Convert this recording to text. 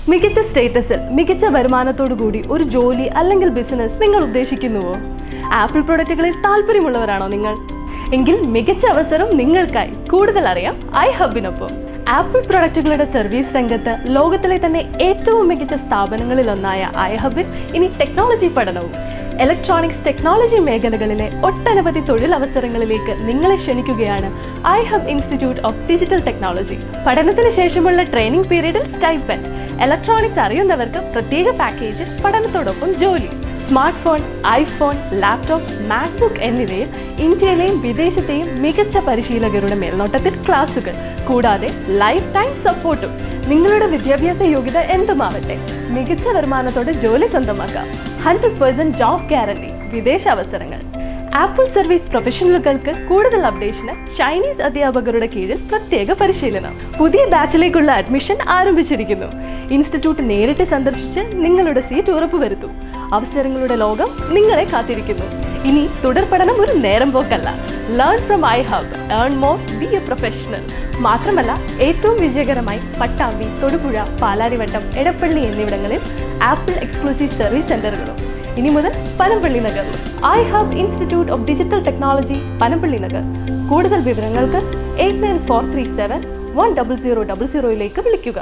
മികച്ച സ്റ്റേറ്റസിൽ മികച്ച വരുമാനത്തോടു കൂടി ഒരു ജോലി അല്ലെങ്കിൽ ബിസിനസ് നിങ്ങൾ ഉദ്ദേശിക്കുന്നുവോ? ആപ്പിൾ പ്രൊഡക്റ്റുകളിൽ താല്പര്യമുള്ളവരാണോ നിങ്ങൾ? എങ്കിൽ മികച്ച അവസരം നിങ്ങൾക്കായി. കൂടുതൽ അറിയാം ഐഹബിനൊപ്പം. ആപ്പിൾ പ്രൊഡക്റ്റുകളുടെ സർവീസ് രംഗത്ത് ലോകത്തിലെ തന്നെ ഏറ്റവും മികച്ച സ്ഥാപനങ്ങളിലൊന്നായ ഐഹബിൽ ഇനി ടെക്നോളജി പഠനവും ഇലക്ട്രോണിക്സ് ടെക്നോളജി മേഖലകളിലെ ഒട്ടനവധി തൊഴിലവസരങ്ങളിലേക്ക് നിങ്ങളെ ക്ഷണിക്കുകയാണ് ഐഹബ് ഇൻസ്റ്റിറ്റ്യൂട്ട് ഓഫ് ഡിജിറ്റൽ ടെക്നോളജി. പഠനത്തിന് ശേഷമുള്ള ട്രെയിനിങ് പീരീഡിൽ സ്റ്റൈപ്പൻഡ്, ഇലക്ട്രോണിക്സ് അറിയുന്നവർക്ക് പ്രത്യേക പാക്കേജിൽ പഠനത്തോടൊപ്പം ജോലി. Smart phone, iPhone, laptop, MacBook എന്നിവയിൽ ഇന്ത്യയിലെയും വിദേശത്തെയും മികച്ച പരിശീലകരുടെ മേൽനോട്ടത്തിൽ ക്ലാസുകൾ, കൂടാതെ ലൈഫ് ടൈം സപ്പോർട്ടും. നിങ്ങളുടെ വിദ്യാഭ്യാസ യോഗ്യത എന്തുമാവട്ടെ, മികച്ച വരുമാനത്തോടെ ജോലി സ്വന്തമാക്കാം. 100% ജോബ് ഗ്യാരണ്ടി. വിദേശ അവസരങ്ങൾ. ആപ്പിൾ സർവീസ് പ്രൊഫഷണലുകൾക്ക് കൂടുതൽ അപ്ഡേഷന് ചൈനീസ് അധ്യാപകരുടെ കീഴിൽ പ്രത്യേക പരിശീലനം. പുതിയ ബാച്ചിലേക്കുള്ള അഡ്മിഷൻ ആരംഭിച്ചിരിക്കുന്നു. ഇൻസ്റ്റിറ്റ്യൂട്ട് നേരിട്ട് സന്ദർശിച്ച് നിങ്ങളുടെ സീറ്റ് ഉറപ്പുവരുത്തൂ. അവസരങ്ങളുടെ ലോകം നിങ്ങളെ കാത്തിരിക്കുന്നു. ഇനി തുടർ പഠനം ഒരു നേരം പോക്കല്ല. Learn from iHub, earn more, be a professional. മാത്രമല്ല, ഏറ്റവും വിജയകരമായി പട്ടാമ്പി, തൊടുപുഴ, പാലാരിവട്ടം, എടപ്പള്ളി എന്നിവിടങ്ങളിൽ ആപ്പിൾ എക്സ്ക്ലൂസീവ് സർവീസ് സെന്ററുകളും. ഇനി മുതൽ പനമ്പള്ളി നഗറിലും. IHub institute of digital technology, Panampilly Nagar. കൂടുതൽ വിവരങ്ങൾക്ക് 8943710000 വിളിക്കുക.